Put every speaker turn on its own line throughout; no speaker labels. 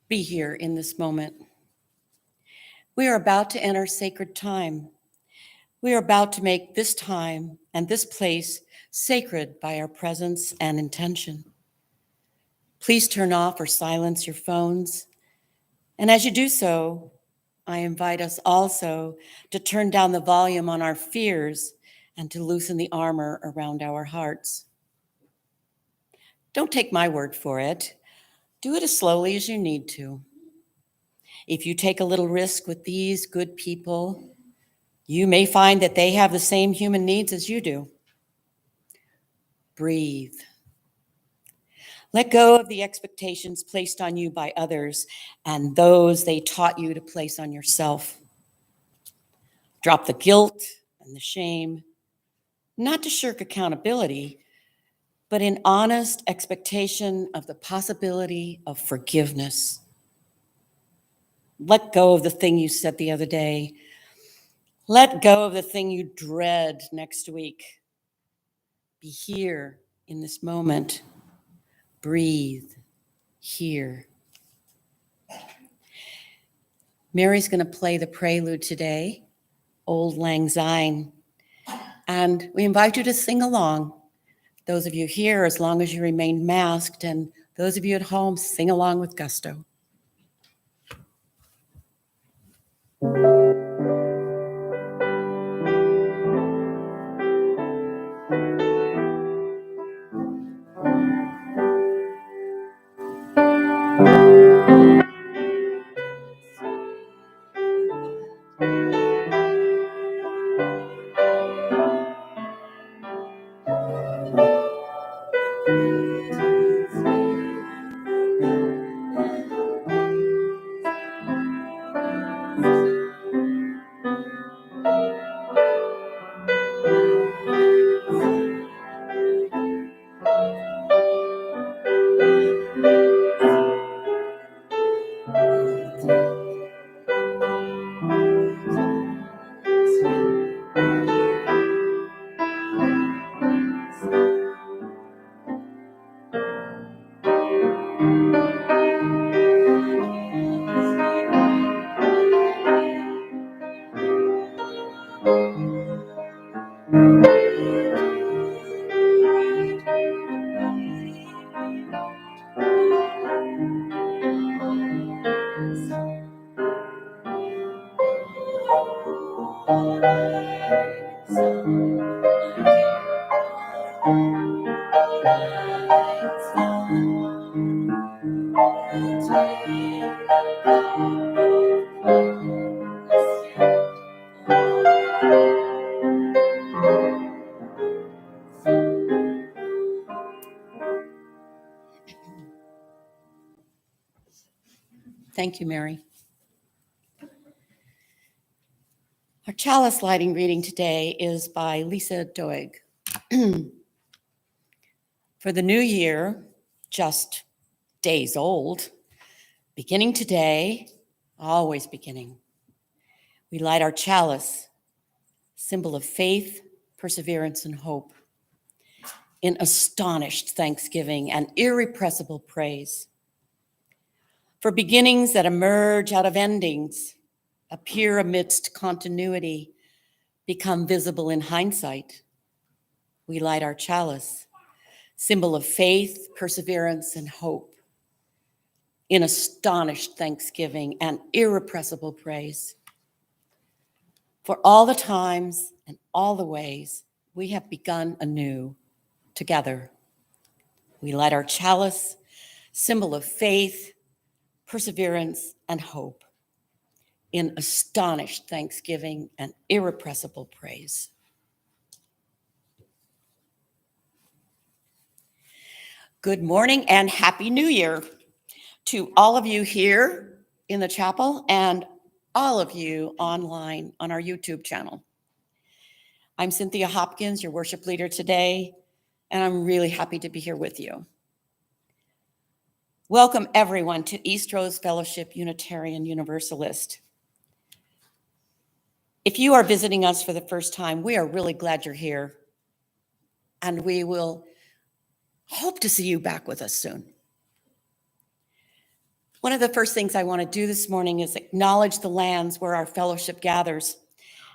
Be here in this moment. We are about to enter sacred time. We are about to make this time and this place sacred by our presence and intention. Please turn off or silence your phones. And as you do so, I invite us also to turn down the volume on our fears and to loosen the armor around our hearts. Don't take my word for it. Do it as slowly as you need to. If you take a little risk with these good people, you may find that they have the same human needs as you do. Breathe. Let go of the expectations placed on you by others and those they taught you to place on yourself. Drop the guilt and the shame, not to shirk accountability, but in honest expectation of the possibility of forgiveness. Let go of the thing you said the other day. Let go of the thing you dread next week. Be here in this moment. Breathe here. Mary's going to play the prelude today, Old Lang Syne, and we invite you to sing along. Those of you here, as long as you remain masked, and those of you at home, sing along with gusto. Thank you, Mary. Our chalice lighting reading today is by Lisa Doig. For the new year, just days old, beginning today, always beginning, we light our chalice, symbol of faith, perseverance, and hope, in astonished thanksgiving and irrepressible praise. For beginnings that emerge out of endings, appear amidst continuity, become visible in hindsight, we light our chalice, symbol of faith, perseverance, and hope, in astonished thanksgiving and irrepressible praise. For all the times and all the ways we have begun anew together, we light our chalice, symbol of faith, perseverance, and hope, in astonished thanksgiving and irrepressible praise. Good morning and Happy New Year to all of you here in the chapel and all of you online on our YouTube channel. I'm Cynthia Hopkins, your worship leader today, and I'm really happy to be here with you. Welcome everyone to Eastrose Fellowship Unitarian Universalist. If you are visiting us for the first time, we are really glad you're here, and we will hope to see you back with us soon. One of the first things I want to do this morning is acknowledge the lands where our fellowship gathers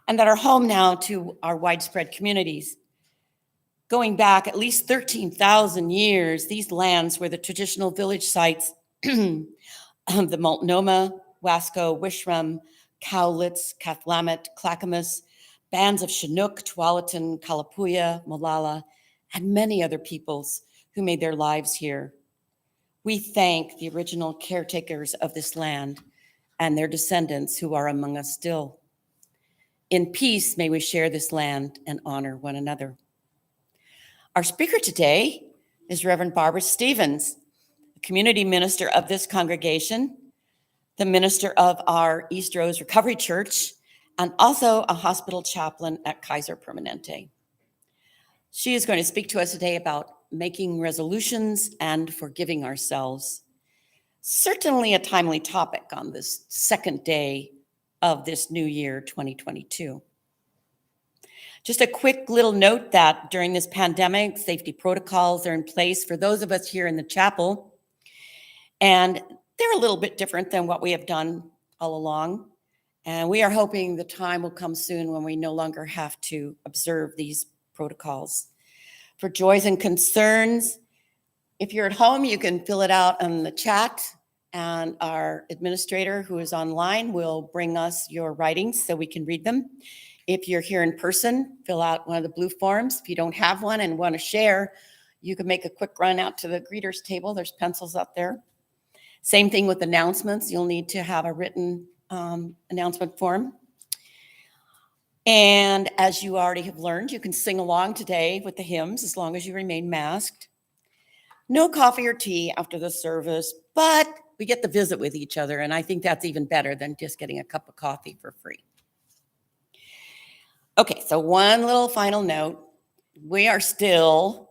and that are home now to our widespread communities. Going back at least 13,000 years, these lands were the traditional village sites of the Multnomah, Wasco, Wishram, Cowlitz, Cathlamet, Clackamas, bands of Chinook, Tualatin, Kalapuya, Molalla, and many other peoples who made their lives here. We thank the original caretakers of this land and their descendants who are among us still. In peace, may we share this land and honor one another. Our speaker today is Reverend Barbara Stevens, the community minister of this congregation, the minister of our Eastrose Recovery Church, and also a hospital chaplain at Kaiser Permanente. She is going to speak to us today about making resolutions and forgiving ourselves. Certainly a timely topic on this second day of this new year, 2022. Just a quick little note that during this pandemic, safety protocols are in place for those of us here in the chapel, and they're a little bit different than what we have done all along. And we are hoping the time will come soon when we no longer have to observe these protocols. For joys and concerns, if you're at home, you can fill it out on the chat, and our administrator who is online will bring us your writings so we can read them. If you're here in person, fill out one of the blue forms. If you don't have one and want to share, you can make a quick run out to the greeters table. There's pencils up there. Same thing with announcements. You'll need to have a written announcement form. And as you already have learned, you can sing along today with the hymns as long as you remain masked. No coffee or tea after the service, but we get to visit with each other, and I think that's even better than just getting a cup of coffee for free. Okay, so one little final note. We are still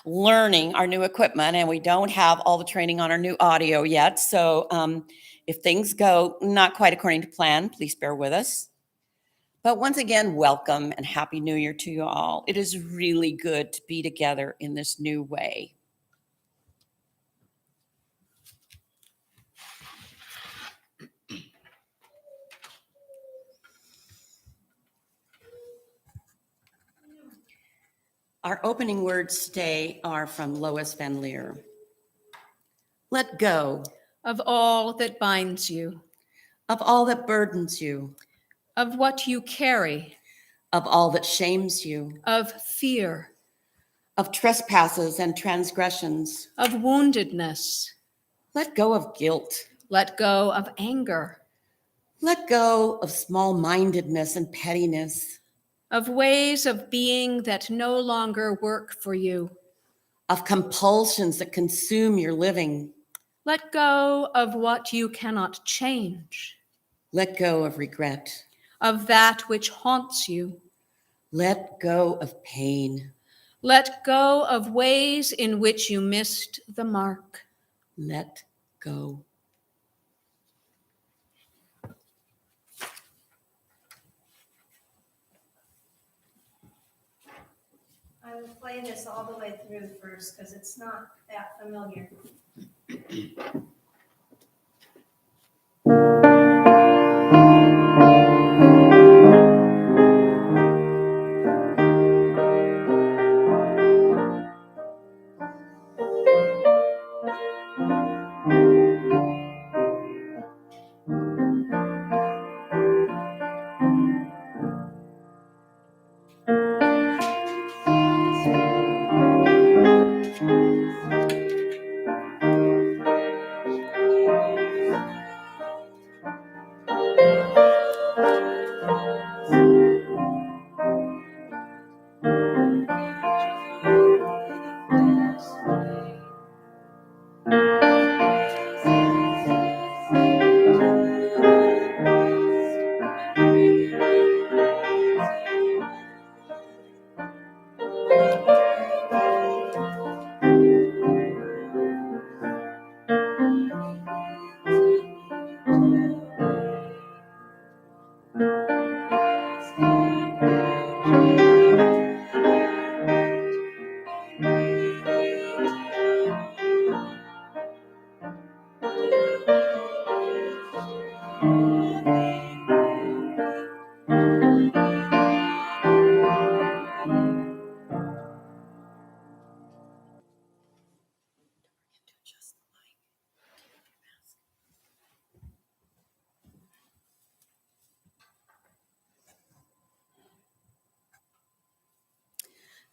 learning our new equipment, and we don't have all the training on our new audio yet. So if things go not quite according to plan, please bear with us. But once again, welcome and Happy New Year to you all. It is really good to be together in this new way. Our opening words today are from Lois Van Leer. Let go
of all that binds you,
of all that burdens you,
of what you carry,
of all that shames you,
of fear,
of trespasses and transgressions,
of woundedness.
Let go of guilt.
Let go of anger,
Let go of small-mindedness and pettiness,
of ways of being that no longer work for you,
of compulsions that consume your living.
Let go of what you cannot change,
Let go of regret.
of that which haunts you.
Let go of pain.
Let go of ways in which you missed the mark.
Let go.
I will play this all the way through first because it's not that familiar.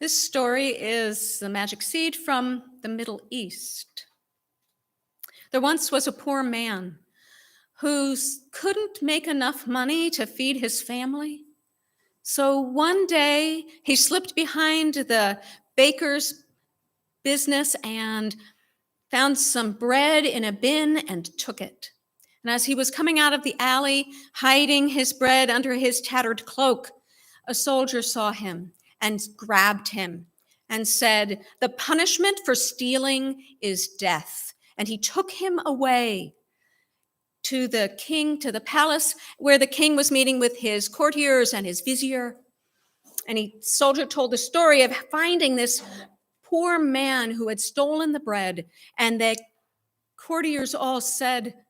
This story is the magic seed from the Middle East. There once was a poor man who couldn't make enough money to feed his family. So one day he slipped behind the baker's business and found some bread in a bin and took it. And as he was coming out of the alley, hiding his bread under his tattered cloak, a soldier saw him and grabbed him and said, "The punishment for stealing is death." And he took him away to the king, to the palace where the king was meeting with his courtiers and his vizier. And the soldier told the story of finding this poor man who had stolen the bread. And the courtiers all said,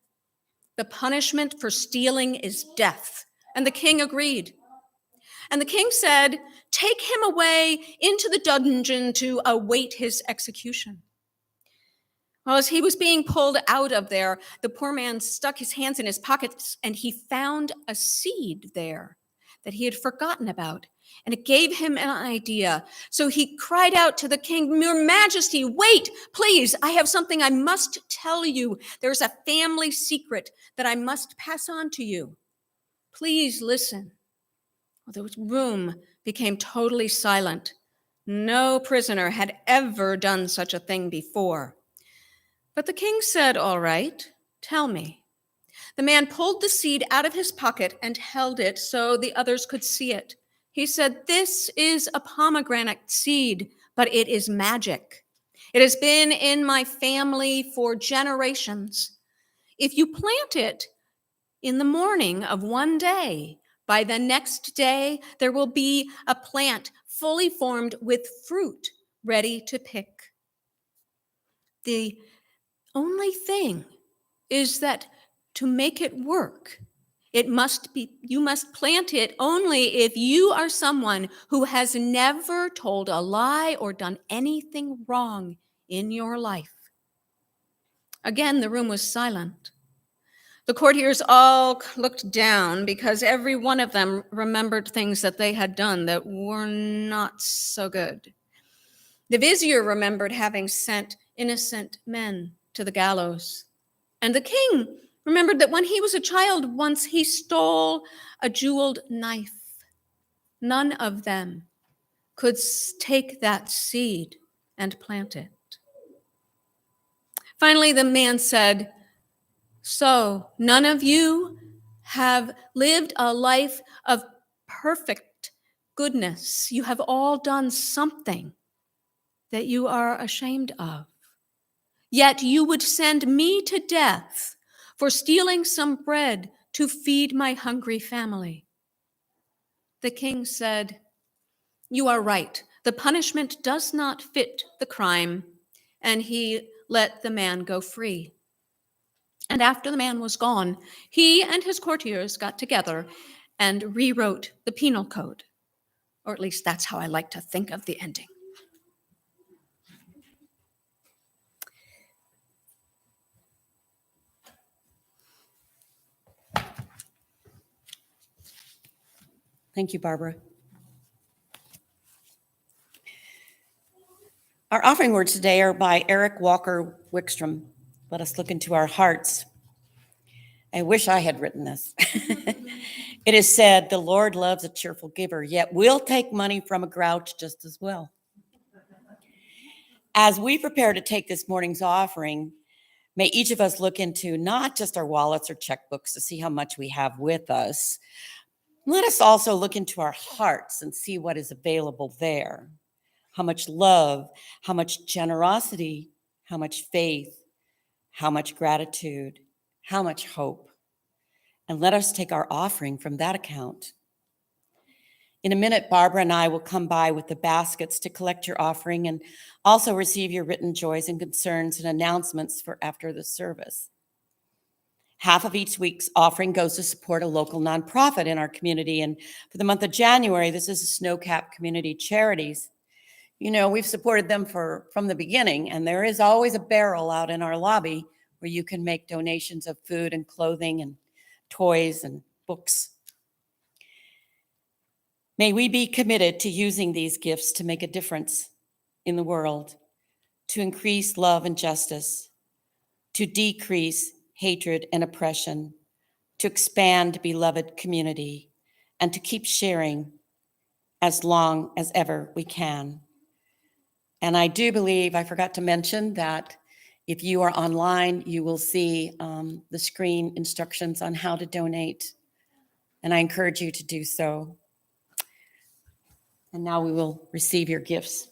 "The punishment for stealing is death." And the king agreed. And the king said, "Take him away into the dungeon to await his execution." Well, as he was being pulled out of there, the poor man stuck his hands in his pockets and he found a seed there that he had forgotten about. And it gave him an idea. So he cried out to the king, "Your Majesty, wait, please. I have something I must tell you. There's a family secret that I must pass on to you. Please listen." Well, the room became totally silent. No prisoner had ever done such a thing before. But the king said, "All right, tell me." The man pulled the seed out of his pocket and held it so the others could see it. He said, "This is a pomegranate seed, but it is magic. It has been in my family for generations. If you plant it in the morning of one day, by the next day, there will be a plant fully formed with fruit ready to pick. The only thing is that to make it work, you must plant it only if you are someone who has never told a lie or done anything wrong in your life." Again, the room was silent. The courtiers all looked down because every one of them remembered things that they had done that were not so good. The vizier remembered having sent innocent men to the gallows. And the king remembered that when he was a child once, he stole a jeweled knife. None of them could take that seed and plant it. Finally, the man said, "So none of you have lived a life of perfect goodness. You have all done something that you are ashamed of. Yet you would send me to death for stealing some bread to feed my hungry family." The king said, "You are right. The punishment does not fit the crime." And he let the man go free. And after the man was gone, he and his courtiers got together and rewrote the penal code. Or at least that's how I like to think of the ending.
Thank you, Barbara. Our offering words today are by Eric Walker Wickstrom. Let us look into our hearts. I wish I had written this. It is said, "The Lord loves a cheerful giver, yet will take money from a grouch just as well." As we prepare to take this morning's offering, may each of us look into not just our wallets or checkbooks to see how much we have with us. Let us also look into our hearts and see what is available there. How much love, how much generosity, how much faith, how much gratitude, how much hope. And let us take our offering from that account. In a minute, Barbara and I will come by with the baskets to collect your offering and also receive your written joys and concerns and announcements for after the service. Half of each week's offering goes to support a local nonprofit in our community. And for the month of January, this is Snow Cap Community Charities. You know, we've supported them from the beginning, and there is always a barrel out in our lobby where you can make donations of food and clothing and toys and books. May we be committed to using these gifts to make a difference in the world, to increase love and justice, to decrease hatred and oppression, to expand beloved community, and to keep sharing as long as ever we can. And I do believe, I forgot to mention that if you are online, you will see the screen instructions on how to donate. And I encourage you to do so. And now we will receive your gifts.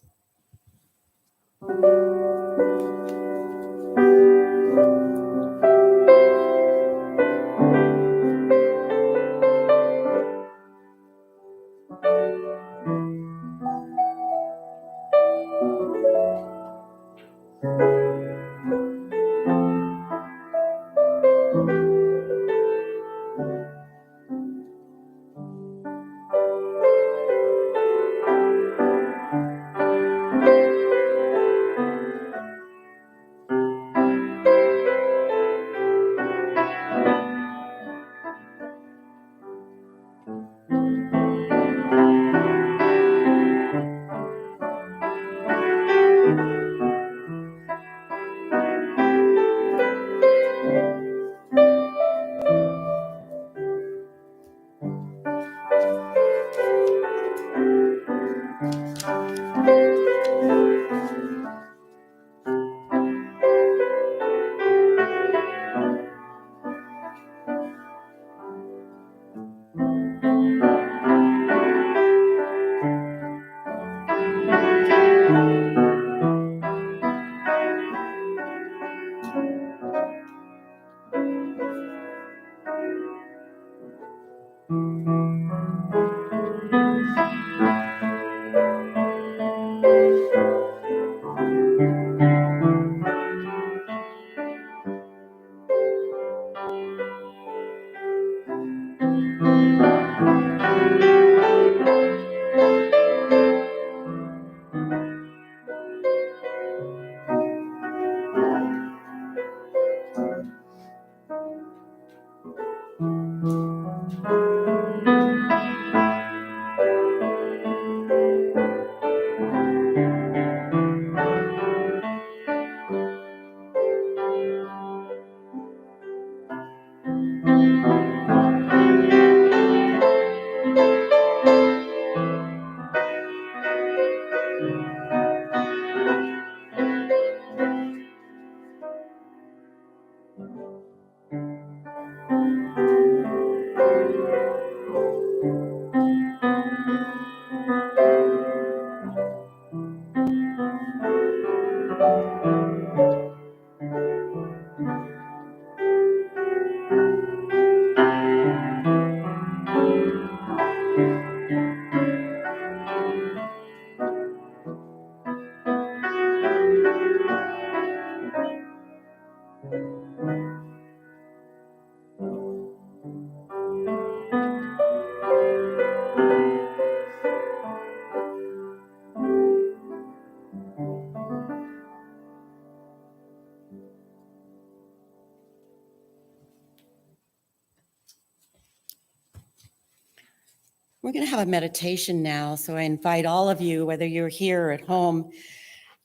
We're going to have a meditation now, so I invite all of you, whether you're here or at home,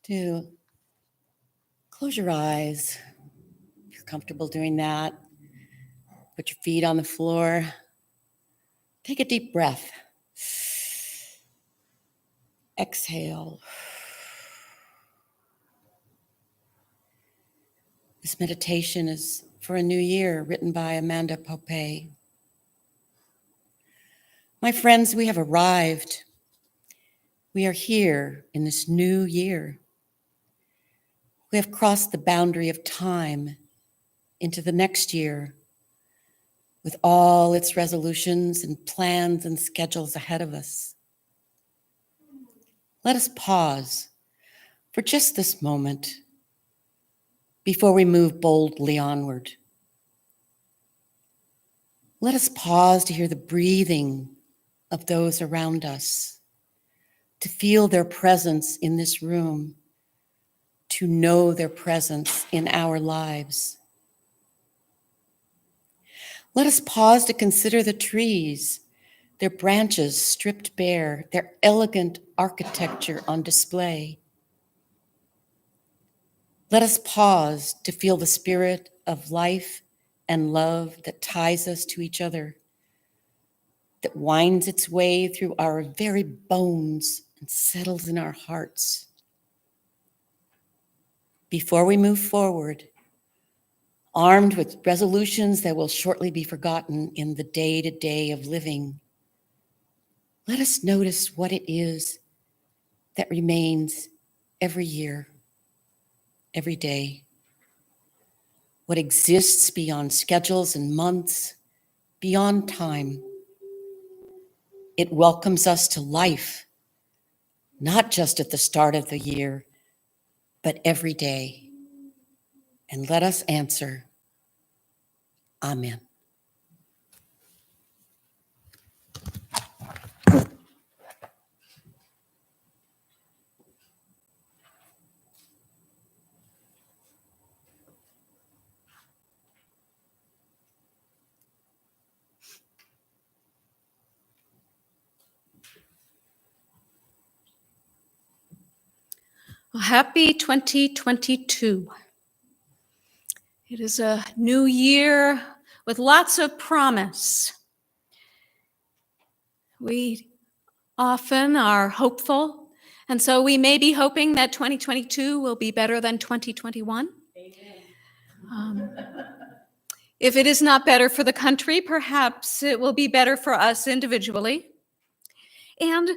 to close your eyes. If you're comfortable doing that, put your feet on the floor. Take a deep breath. Exhale. This meditation is for a new year, written by Amanda Popey. My friends, we have arrived. We are here in this new year. We have crossed the boundary of time into the next year with all its resolutions and plans and schedules ahead of us. Let us pause for just this moment before we move boldly onward. Let us pause to hear the breathing of those around us, to feel their presence in this room, to know their presence in our lives. Let us pause to consider the trees their branches stripped bare, their elegant architecture on display. Let us pause to feel the spirit of life and love that ties us to each other, that winds its way through our very bones and settles in our hearts. Before we move forward, armed with resolutions that will shortly be forgotten in the day-to-day of living, let us notice what it is that remains every year, every day, what exists beyond schedules and months, beyond time. It welcomes us to life, not just at the start of the year, but every day. And let us answer, Amen.
Well, happy 2022. It is a new year with lots of promise. We often are hopeful, and so we may be hoping that 2022 will be better than 2021. If it is not better for the country, perhaps it will be better for us individually. And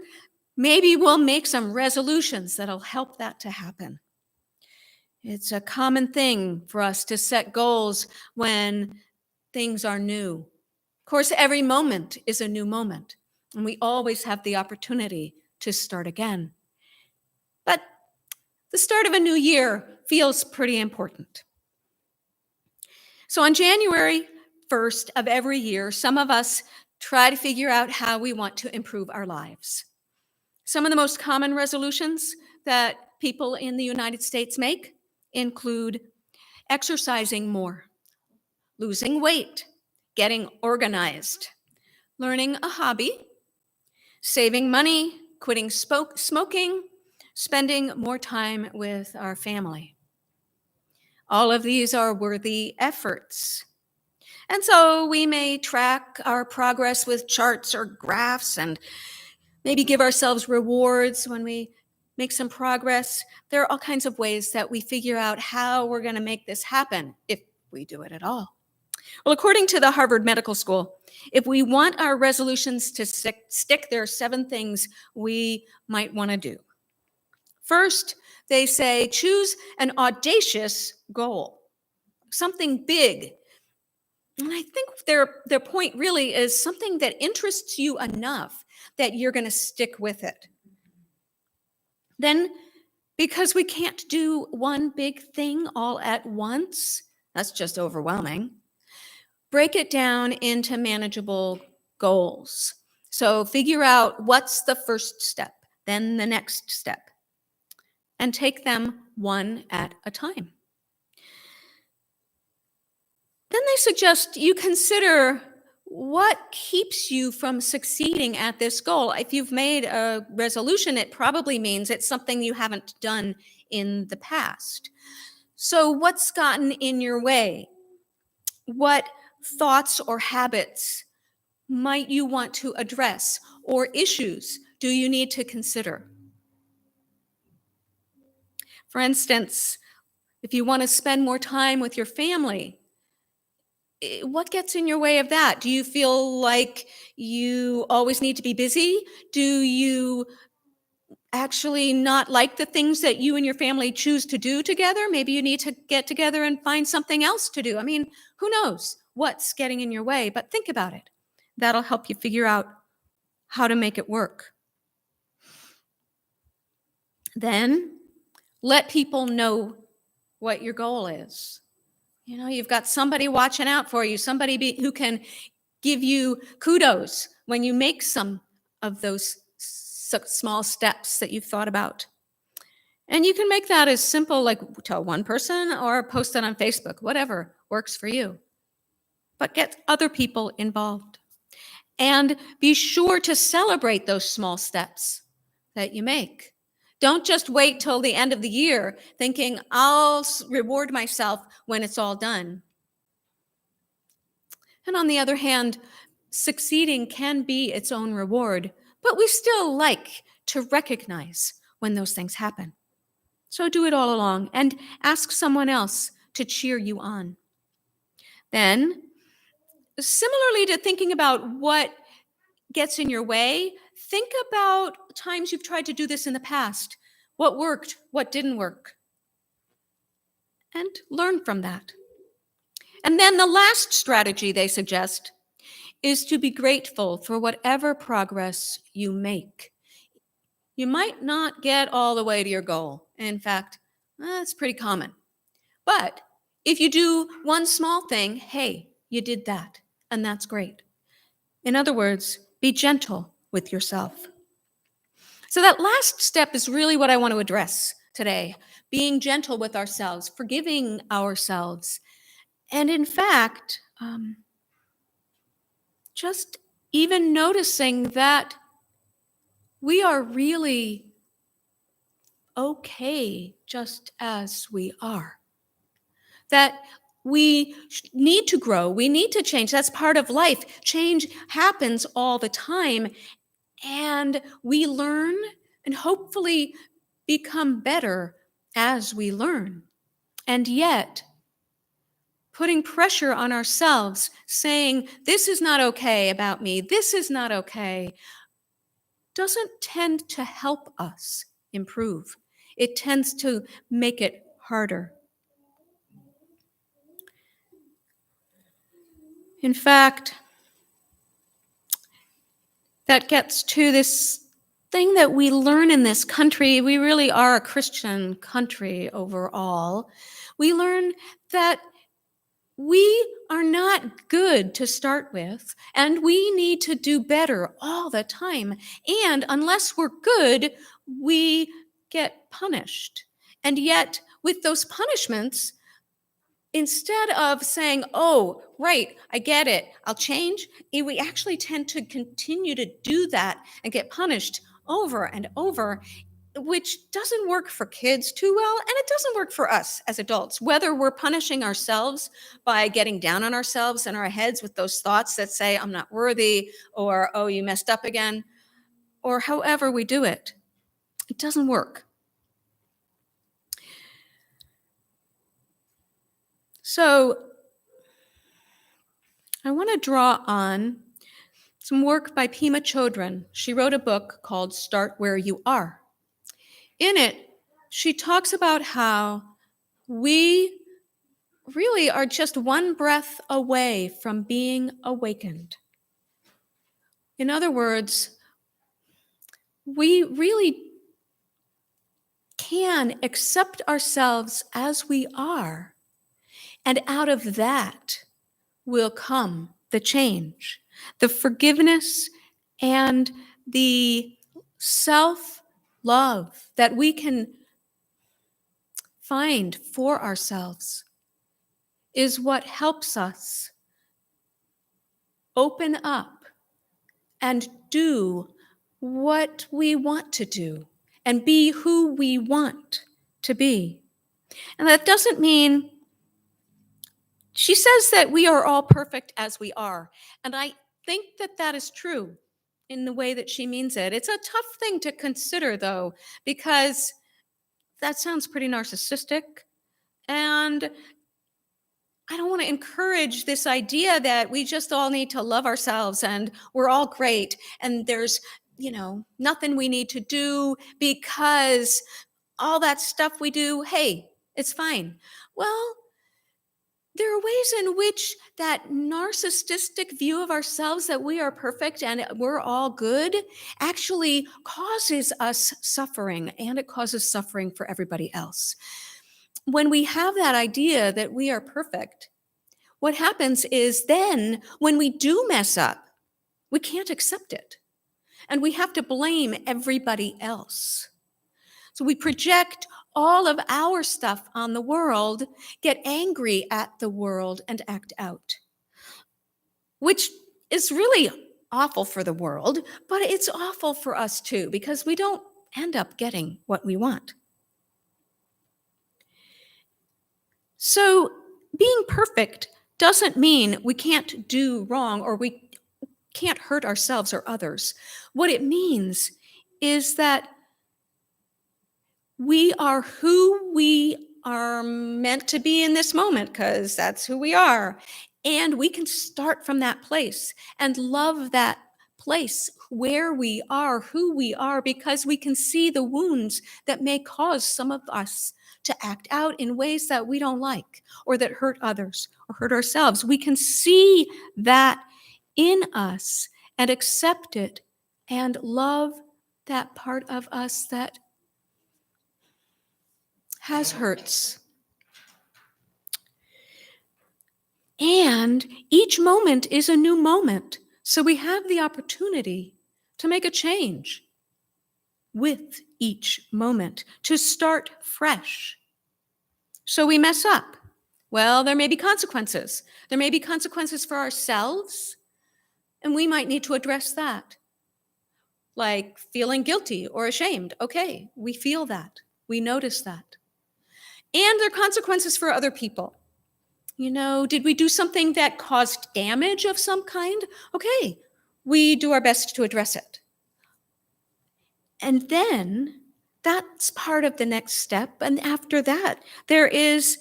maybe we'll make some resolutions that'll help that to happen. It's a common thing for us to set goals when things are new. Of course, every moment is a new moment, and we always have the opportunity to start again. But the start of a new year feels pretty important. So on January 1st of every year, some of us try to figure out how we want to improve our lives. Some of the most common resolutions that people in the United States make include exercising more, losing weight, getting organized, learning a hobby, saving money, quitting smoking, spending more time with our family. All of these are worthy efforts. And so we may track our progress with charts or graphs and maybe give ourselves rewards when we make some progress. There are all kinds of ways that we figure out how we're going to make this happen, if we do it at all. Well, according to the Harvard Medical School, if we want our resolutions to stick, there are 7 things we might want to do. First, they say choose an audacious goal, something big. And I think their point really is something that interests you enough that you're going to stick with it. Then, because we can't do one big thing all at once, that's just overwhelming, break it down into manageable goals. So figure out what's the first step, then the next step, and take them one at a time. Then they suggest you consider what keeps you from succeeding at this goal. If you've made a resolution, it probably means it's something you haven't done in the past. So what's gotten in your way? What thoughts or habits might you want to address, or issues do you need to consider? For instance, if you want to spend more time with your family, what gets in your way of that? Do you feel like you always need to be busy? Do you actually not like the things that you and your family choose to do together? Maybe you need to get together and find something else to do. I mean, who knows what's getting in your way, but think about it. That'll help you figure out how to make it work. Then let people know what your goal is. You know, you've got somebody watching out for you, somebody who can give you kudos when you make some of those small steps that you've thought about. And you can make that as simple, like tell one person or post it on Facebook, whatever works for you. But get other people involved. And be sure to celebrate those small steps that you make. Don't just wait till the end of the year thinking, I'll reward myself when it's all done. And on the other hand, succeeding can be its own reward, but we still like to recognize when those things happen. So do it all along and ask someone else to cheer you on. Then, similarly to thinking about what gets in your way, think about times you've tried to do this in the past. What worked? What didn't work? And learn from that. And then the last strategy they suggest is to be grateful for whatever progress you make. You might not get all the way to your goal. In fact, that's pretty common. But if you do one small thing, hey, you did that, and that's great. In other words, be gentle with yourself. So that last step is really what I want to address today. Being gentle with ourselves, forgiving ourselves. And in fact, just even noticing that we are really okay just as we are. That we need to grow, we need to change. That's part of life. Change happens all the time. And we learn and hopefully become better as we learn. And yet, putting pressure on ourselves, saying, this is not okay about me, this is not okay, doesn't tend to help us improve. It tends to make it harder. In fact, that gets to this thing that we learn in this country. We really are a Christian country overall. We learn that we are not good to start with, and we need to do better all the time. And unless we're good, we get punished. And yet, with those punishments, instead of saying, oh, right, I get it, I'll change, we actually tend to continue to do that and get punished over and over, which doesn't work for kids too well, and it doesn't work for us as adults. Whether we're punishing ourselves by getting down on ourselves and our heads with those thoughts that say, I'm not worthy, or, oh, you messed up again, or however we do it, it doesn't work. So I want to draw on some work by Pema Chodron. She wrote a book called Start Where You Are. In it, she talks about how we really are just one breath away from being awakened. In other words, we really can accept ourselves as we are, and out of that will come the change, the forgiveness, and the self-love that we can find for ourselves is what helps us open up and do what we want to do and be who we want to be. And that doesn't mean, she says that we are all perfect as we are. And I think that that is true in the way that she means it. It's a tough thing to consider, though, because that sounds pretty narcissistic. And I don't want to encourage this idea that we just all need to love ourselves and we're all great and there's, nothing we need to do because all that stuff we do, hey, it's fine. Well, there are ways in which that narcissistic view of ourselves that we are perfect and we're all good actually causes us suffering, and it causes suffering for everybody else. When we have that idea that we are perfect, what happens is then when we do mess up, we can't accept it. And we have to blame everybody else. So we project all of our stuff on the world, get angry at the world, and act out, which is really awful for the world, but it's awful for us too, because we don't end up getting what we want. So being perfect doesn't mean we can't do wrong or we can't hurt ourselves or others. What it means is that we are who we are meant to be in this moment, because that's who we are. And we can start from that place and love that place where we are, who we are, because we can see the wounds that may cause some of us to act out in ways that we don't like or that hurt others or hurt ourselves. We can see that in us and accept it and love that part of us that has hurts. And each moment is a new moment. So we have the opportunity to make a change with each moment, to start fresh. So we mess up. Well, there may be consequences. There may be consequences for ourselves, and we might need to address that. Like feeling guilty or ashamed. Okay, we feel that. We notice that. And there are consequences for other people. You know, did we do something that caused damage of some kind? Okay, we do our best to address it. And then that's part of the next step. And after that, there is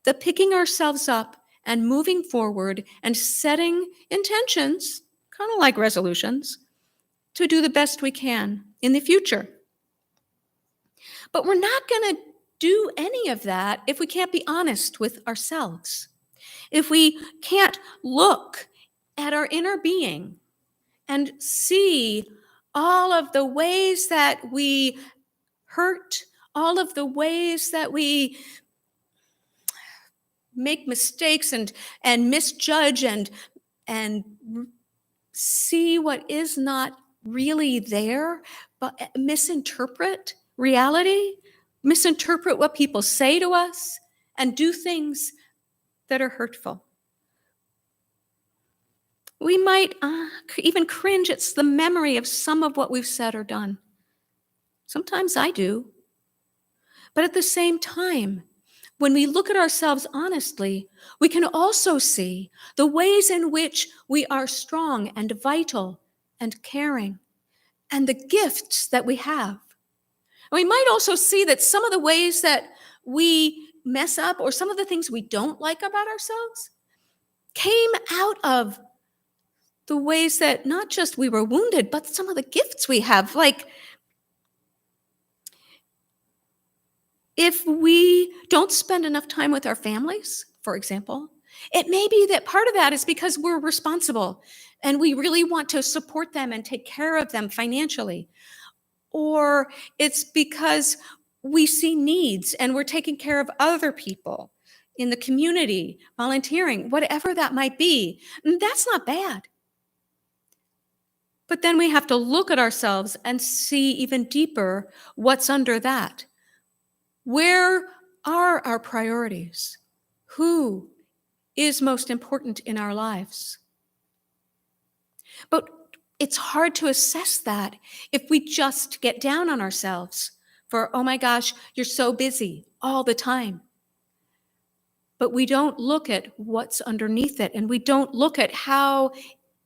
the picking ourselves up and moving forward and setting intentions, kind of like resolutions, to do the best we can in the future. But we're not going to do any of that if we can't be honest with ourselves. If we can't look at our inner being and see all of the ways that we hurt, all of the ways that we make mistakes and misjudge and see what is not really there, but misinterpret reality, misinterpret what people say to us, and do things that are hurtful. We might even cringe at the memory of some of what we've said or done. Sometimes I do. But at the same time, when we look at ourselves honestly, we can also see the ways in which we are strong and vital and caring, and the gifts that we have. And we might also see that some of the ways that we mess up or some of the things we don't like about ourselves came out of the ways that not just we were wounded, but some of the gifts we have. Like, if we don't spend enough time with our families, for example, it may be that part of that is because we're responsible and we really want to support them and take care of them financially. Or it's because we see needs and we're taking care of other people in the community, volunteering, whatever that might be. And that's not bad. But then we have to look at ourselves and see even deeper what's under that. Where are our priorities? Who is most important in our lives? But it's hard to assess that if we just get down on ourselves for, oh my gosh, you're so busy all the time. But we don't look at what's underneath it, and we don't look at how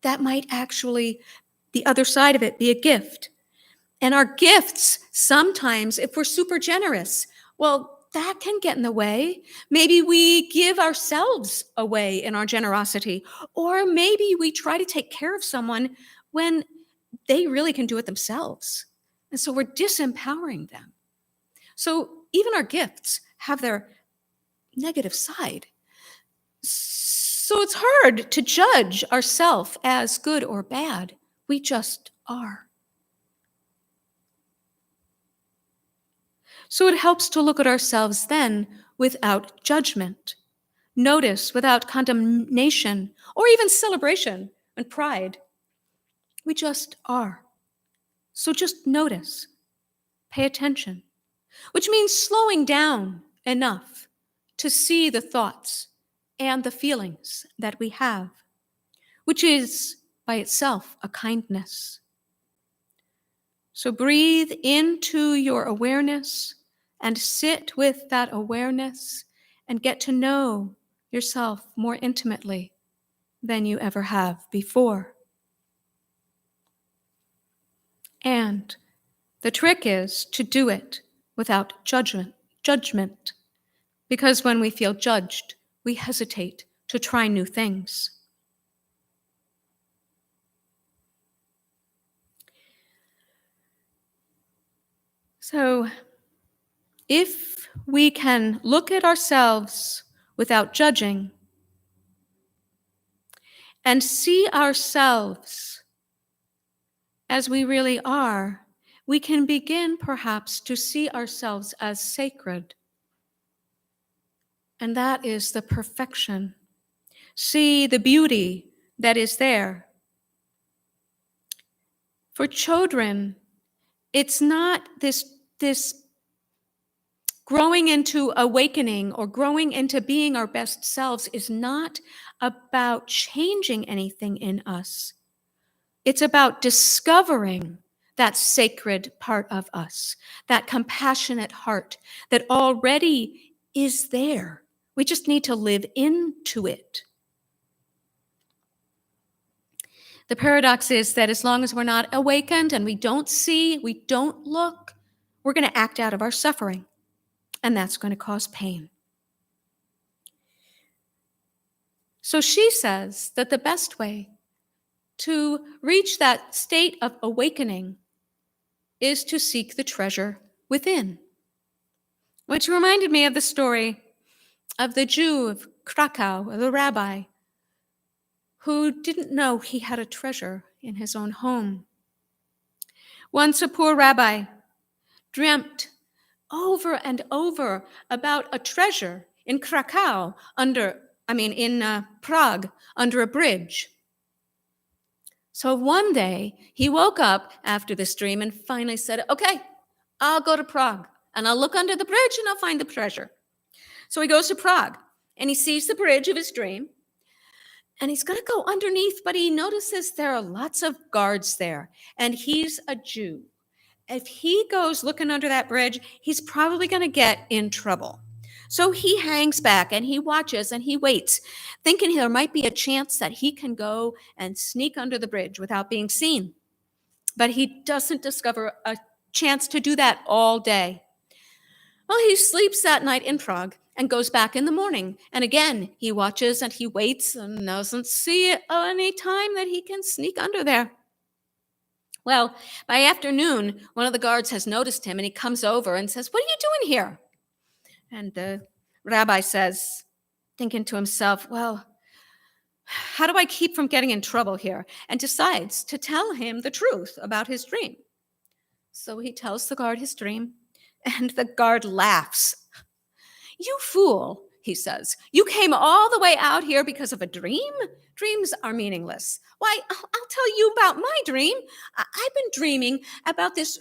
that might actually, the other side of it, be a gift. And our gifts, sometimes, if we're super generous, well, that can get in the way. Maybe we give ourselves away in our generosity, or maybe we try to take care of someone when they really can do it themselves. And so we're disempowering them. So even our gifts have their negative side. So it's hard to judge ourselves as good or bad. We just are. So it helps to look at ourselves then without judgment, notice without condemnation, or even celebration and pride. We just are. So just notice, pay attention, which means slowing down enough to see the thoughts and the feelings that we have, which is by itself a kindness. So breathe into your awareness and sit with that awareness and get to know yourself more intimately than you ever have before. And the trick is to do it without judgment, because when we feel judged, we hesitate to try new things. So, if we can look at ourselves without judging and see ourselves as we really are, we can begin perhaps to see ourselves as sacred. And that is the perfection. See the beauty that is there. For children, it's not this growing into awakening or growing into being our best selves is not about changing anything in us. It's about discovering that sacred part of us, that compassionate heart that already is there. We just need to live into it. The paradox is that as long as we're not awakened and we don't see, we don't look, we're going to act out of our suffering, and that's going to cause pain. So she says that the best way to reach that state of awakening is to seek the treasure within, which reminded me of the story of the Jew of Krakow, the rabbi, who didn't know he had a treasure in his own home. Once a poor rabbi dreamt over and over about a treasure in Krakow in Prague under a bridge. So one day he woke up after this dream and finally said, okay, I'll go to Prague and I'll look under the bridge and I'll find the treasure. So he goes to Prague and he sees the bridge of his dream and he's going to go underneath, but he notices there are lots of guards there and he's a Jew. If he goes looking under that bridge, he's probably going to get in trouble. So he hangs back and he watches and he waits, thinking there might be a chance that he can go and sneak under the bridge without being seen. But he doesn't discover a chance to do that all day. Well, he sleeps that night in Prague and goes back in the morning. And again, he watches and he waits and doesn't see any time that he can sneak under there. Well, by afternoon, one of the guards has noticed him and he comes over and says, what are you doing here? And the rabbi says, thinking to himself, well, how do I keep from getting in trouble here? And decides to tell him the truth about his dream. So he tells the guard his dream, and the guard laughs. You fool, he says. You came all the way out here because of a dream? Dreams are meaningless. Why, I'll tell you about my dream. I've been dreaming about this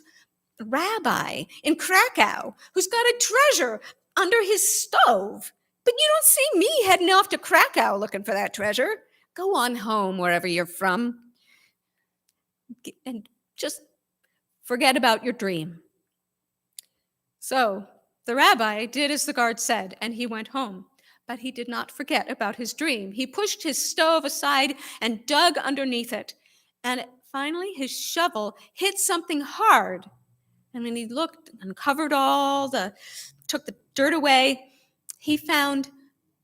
rabbi in Krakow who's got a treasure under his stove. But you don't see me heading off to Krakow looking for that treasure. Go on home wherever you're from and just forget about your dream. So the rabbi did as the guard said, and he went home. But he did not forget about his dream. He pushed his stove aside and dug underneath it. And finally, his shovel hit something hard. And when he looked and took the dirt away, he found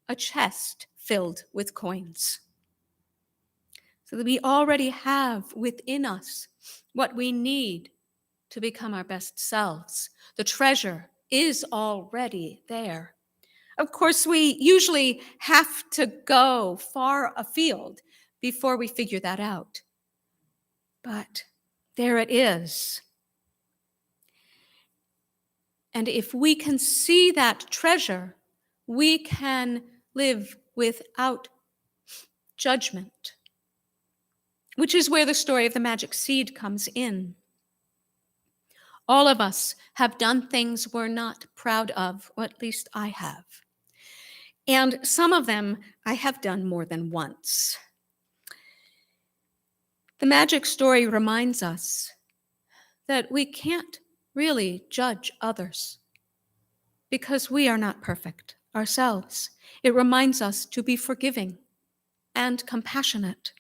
a chest filled with coins. So that we already have within us what we need to become our best selves. The treasure is already there. Of course, we usually have to go far afield before we figure that out. But there it is. And if we can see that treasure, we can live without judgment, which is where the story of the magic seed comes in. All of us have done things we're not proud of, or at least I have. And some of them I have done more than once. The magic story reminds us that we can't really judge others because we are not perfect ourselves. It reminds us to be forgiving and compassionate.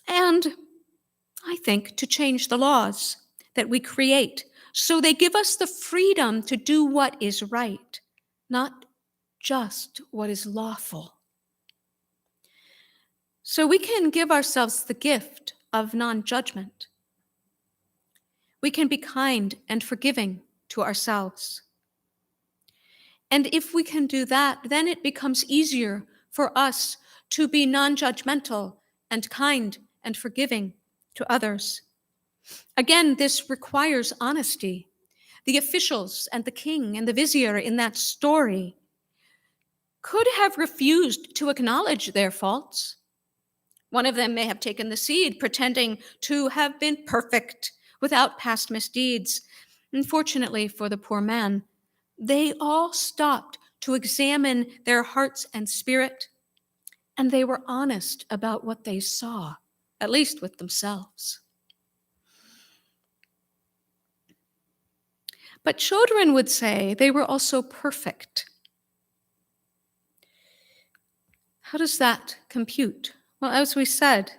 And I think to change the laws that we create so they give us the freedom to do what is right, not just what is lawful. So we can give ourselves the gift of non-judgment. We can be kind and forgiving to ourselves. And if we can do that, then it becomes easier for us to be non-judgmental and kind and forgiving to others. Again, this requires honesty. The officials and the king and the vizier in that story could have refused to acknowledge their faults. One of them may have taken the seed, pretending to have been perfect without past misdeeds. Unfortunately for the poor man, they all stopped to examine their hearts and spirit, and they were honest about what they saw, at least with themselves. But children would say they were also perfect. How does that compute? Well, as we said,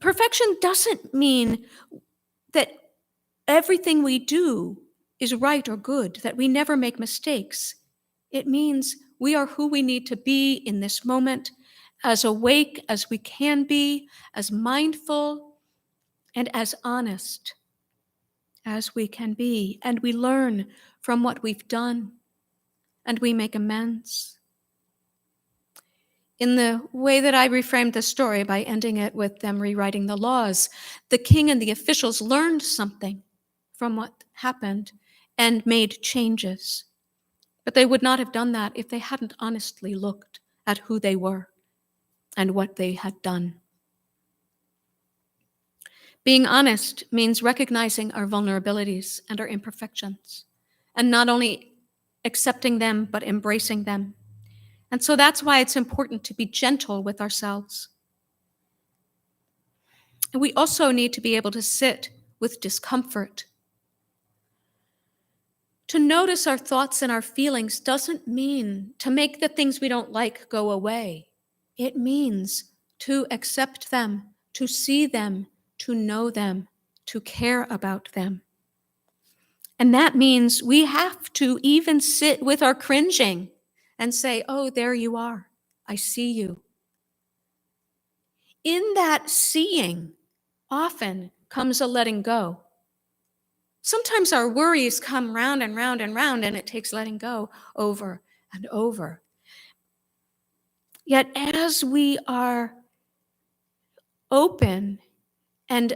perfection doesn't mean that everything we do is right or good, that we never make mistakes. It means we are who we need to be in this moment, as awake as we can be, as mindful and as honest as we can be. And we learn from what we've done, and we make amends. In the way that I reframed the story by ending it with them rewriting the laws, the king and the officials learned something from what happened and made changes. But they would not have done that if they hadn't honestly looked at who they were and what they had done. Being honest means recognizing our vulnerabilities and our imperfections, and not only accepting them, but embracing them. And so that's why it's important to be gentle with ourselves. And we also need to be able to sit with discomfort. To notice our thoughts and our feelings doesn't mean to make the things we don't like go away. It means to accept them, to see them, to know them, to care about them. And that means we have to even sit with our cringing and say, oh, there you are. I see you. In that seeing often comes a letting go. Sometimes our worries come round and round and round, and it takes letting go over and over. Yet as we are open and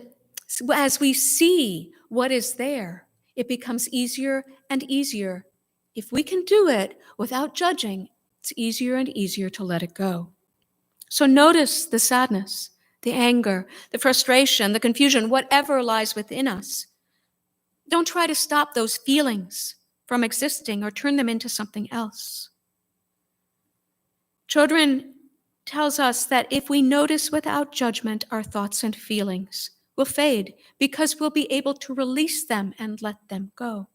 as we see what is there, it becomes easier and easier. If we can do it without judging, it's easier and easier to let it go. So notice the sadness, the anger, the frustration, the confusion, whatever lies within us. Don't try to stop those feelings from existing or turn them into something else. Children tells us that if we notice without judgment, our thoughts and feelings will fade because we'll be able to release them and let them go.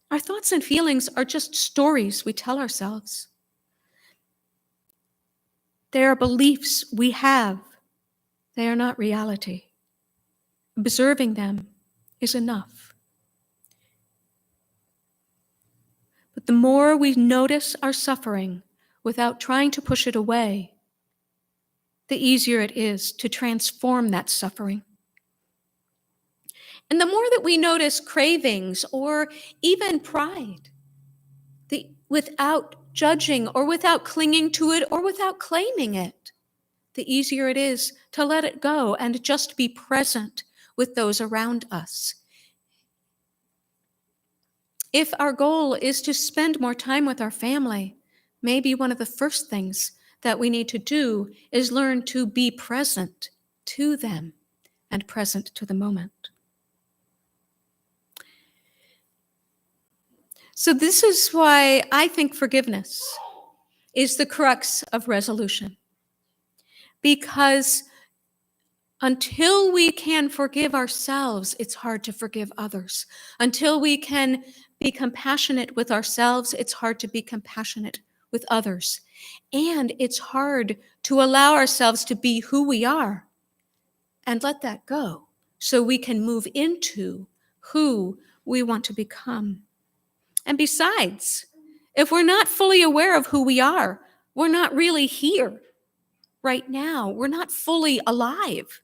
Our thoughts and feelings are just stories we tell ourselves. They are beliefs we have. They are not reality. Observing them is enough. But the more we notice our suffering without trying to push it away, the easier it is to transform that suffering. And the more that we notice cravings or even pride, without judging or without clinging to it or without claiming it, the easier it is to let it go and just be present with those around us. If our goal is to spend more time with our family, maybe one of the first things that we need to do is learn to be present to them and present to the moment. So this is why I think forgiveness is the crux of resolution. because until we can forgive ourselves, it's hard to forgive others. Until we can be compassionate with ourselves, it's hard to be compassionate with others. And it's hard to allow ourselves to be who we are and let that go so we can move into who we want to become. And besides, if we're not fully aware of who we are, we're not really here right now. We're not fully alive.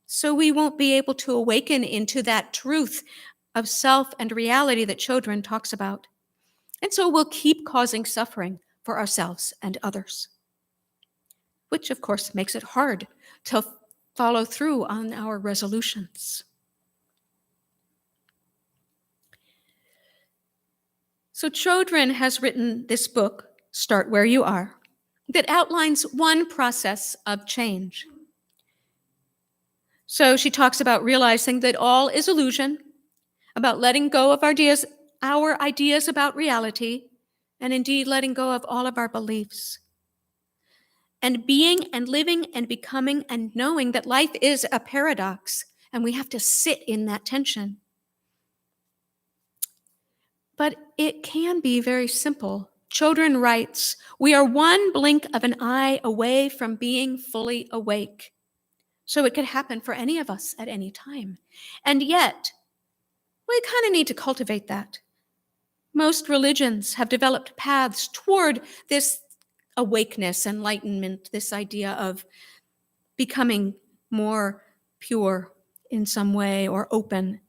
So we won't be able to awaken into that truth of self and reality that children talks about. And so we'll keep causing suffering for ourselves and others, which of course makes it hard to follow through on our resolutions. So Children has written this book, Start Where You Are, that outlines one process of change. So she talks about realizing that all is illusion, about letting go of our ideas about reality, and indeed letting go of all of our beliefs. And being and living and becoming and knowing that life is a paradox, and we have to sit in that tension. But it can be very simple. Children writes, "We are one blink of an eye away from being fully awake." So it could happen for any of us at any time. And yet, we kind of need to cultivate that. Most religions have developed paths toward this awakeness, enlightenment, this idea of becoming more pure in some way or open.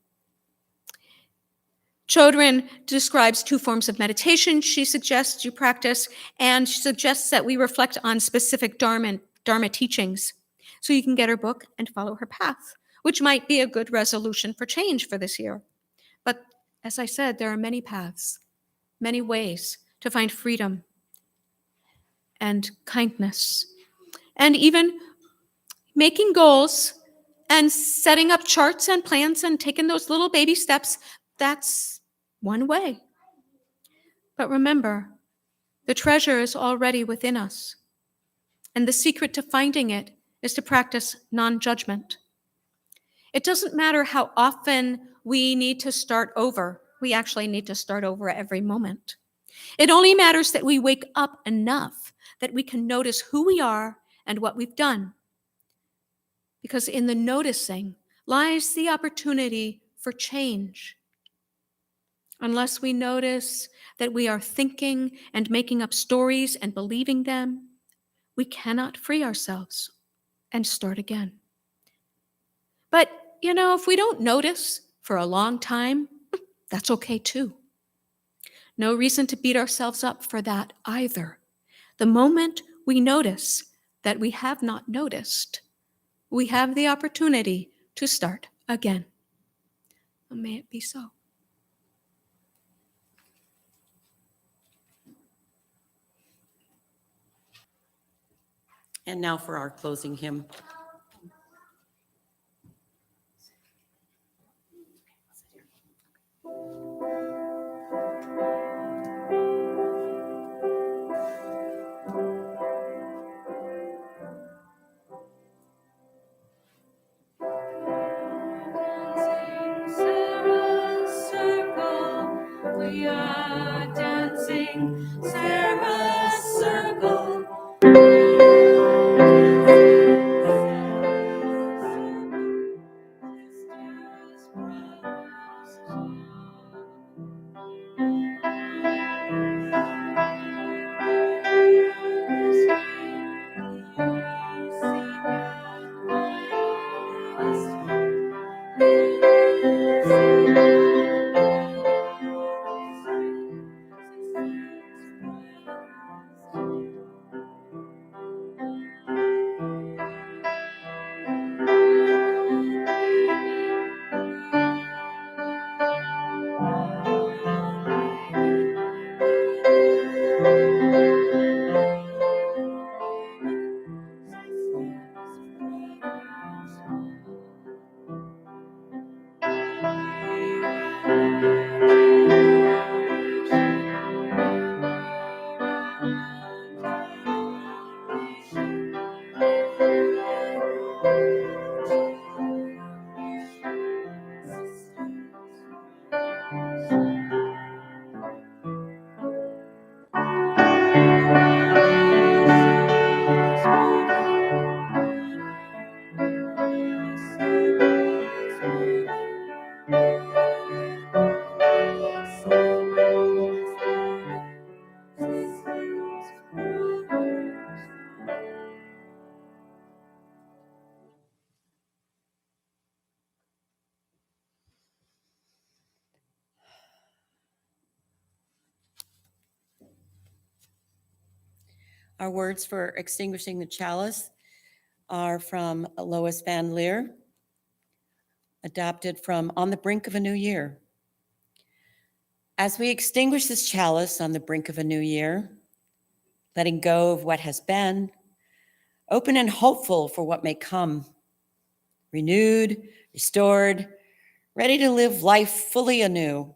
Children describes 2 forms of meditation she suggests you practice, and she suggests that we reflect on specific Dharma teachings. So you can get her book and follow her path, which might be a good resolution for change for this year. But as I said, there are many paths, many ways to find freedom and kindness, and even making goals and setting up charts and plans and taking those little baby steps. That's one way. But remember, the treasure is already within us. And the secret to finding it is to practice non-judgment. It doesn't matter how often we need to start over. We actually need to start over every moment. It only matters that we wake up enough that we can notice who we are and what we've done. Because in the noticing lies the opportunity for change. Unless we notice that we are thinking and making up stories and believing them, we cannot free ourselves and start again. But, if we don't notice for a long time, that's okay too. No reason to beat ourselves up for that either. The moment we notice that we have not noticed, we have the opportunity to start again. And may it be so.
And now for our closing hymn.
We are dancing Sarah's circle.
Our words for extinguishing the chalice are from Lois Van Leer, adapted from On the Brink of a New Year. As we extinguish this chalice on the brink of a new year, letting go of what has been, open and hopeful for what may come, renewed, restored, ready to live life fully anew,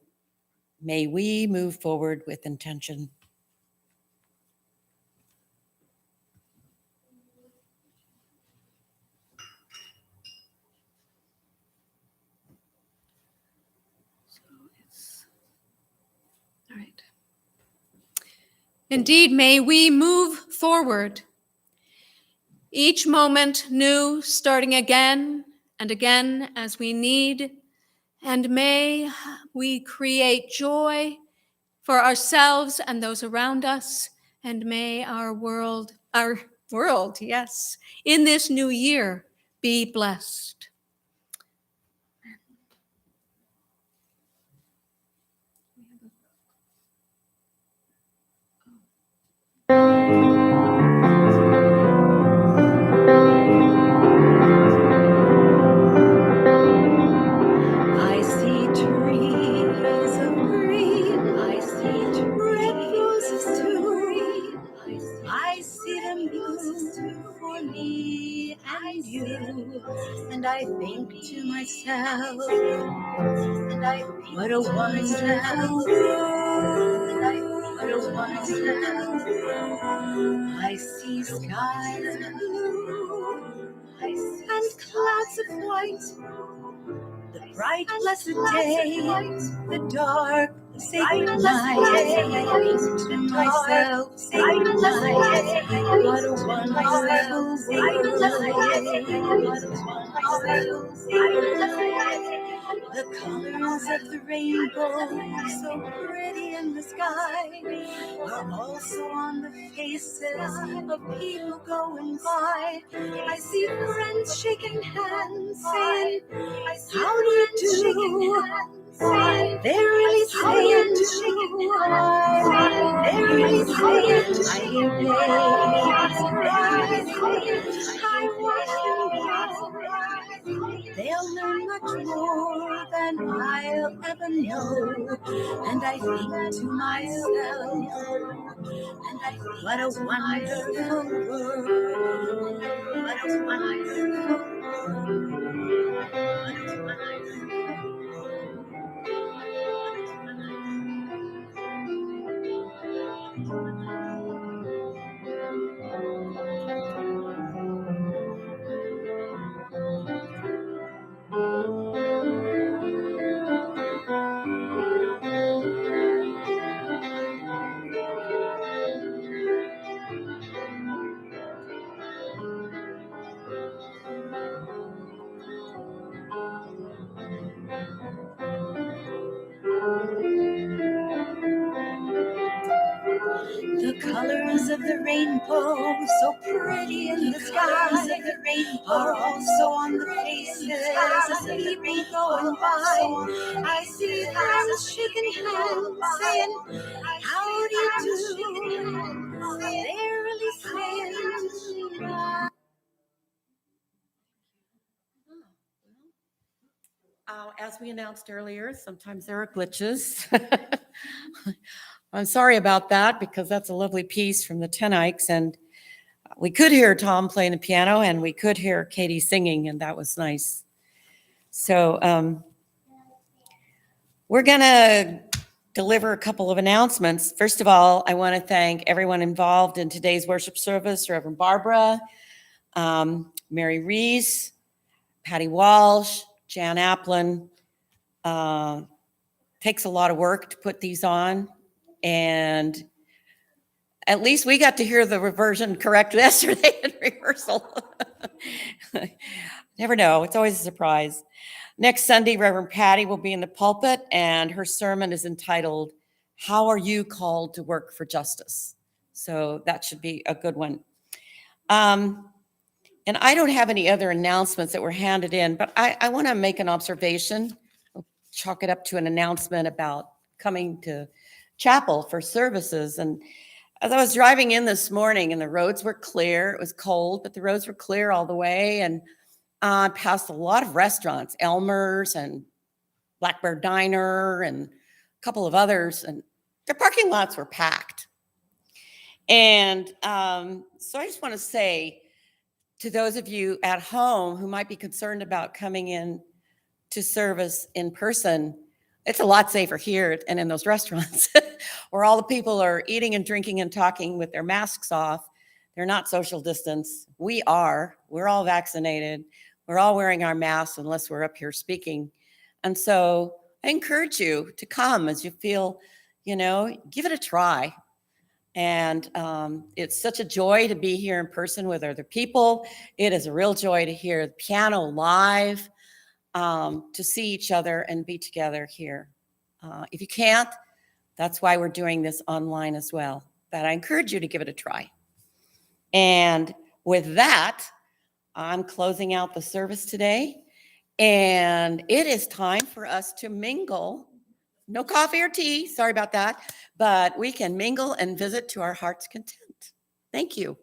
may we move forward with intention.
All right. Indeed, may we move forward, each moment new, starting again and again as we need, and may we create joy for ourselves and those around us, and may our world, yes, in this new year be blessed.
I see trees of green, I see red roses too. I see them bloom for me and you. And I think to myself, what a wonderful world, what a wonderful world. I see skies of blue, and clouds of white. The bright, blessed day, the dark, sacred night. I think to myself, sacred night, what a wonderful world. What a wonderful world. The colors of the rainbow, so pretty in the sky, are also on the faces of people going by. I see friends shaking hands, saying, how do you do? They're really saying, they're really saying, I hear babies cry, I watch them grow. They'll learn much more than I'll ever know. And I think to myself, what a wonderful world. What a wonderful world. What a wonderful The colors of the rainbow, so pretty in the sky, are also on the faces of the people going by. I see them shaking hands, saying, how do you do? They're really saying,
As we announced earlier, sometimes there are glitches. I'm sorry about that because that's a lovely piece from the Ten Ikes, and we could hear Tom playing the piano and we could hear Katie singing, and that was nice. So we're going to deliver a couple of announcements. First of all, I want to thank everyone involved in today's worship service, Reverend Barbara, Mary Reese, Patty Walsh, Jan Applin. Takes a lot of work to put these on, and at least we got to hear the version correct yesterday in rehearsal. Never know, it's always a surprise. Next Sunday, Reverend Patty will be in the pulpit, and her sermon is entitled, How Are You Called to Work for Justice? So that should be a good one. And I don't have any other announcements that were handed in, but I want to make an observation. I'll chalk it up to an announcement about coming to chapel for services. And As I was driving in this morning and the roads were clear, it was cold, but the roads were clear all the way. And I passed a lot of restaurants, Elmer's and Blackbird Diner and a couple of others, and their parking lots were packed. And so I just want to say to those of you at home who might be concerned about coming in to service in person, it's a lot safer here and in those restaurants where all the people are eating and drinking and talking with their masks off. They're not social distance. We are. We're all vaccinated. We're all wearing our masks unless we're up here speaking. And so I encourage you to come as you feel, give it a try. And it's such a joy to be here in person with other people. It is a real joy to hear the piano live, to see each other and be together here. If you can't, that's why we're doing this online as well. But I encourage you to give it a try. And with that, I'm closing out the service today. And it is time for us to mingle. No coffee or tea, sorry about that. But we can mingle and visit to our heart's content. Thank you.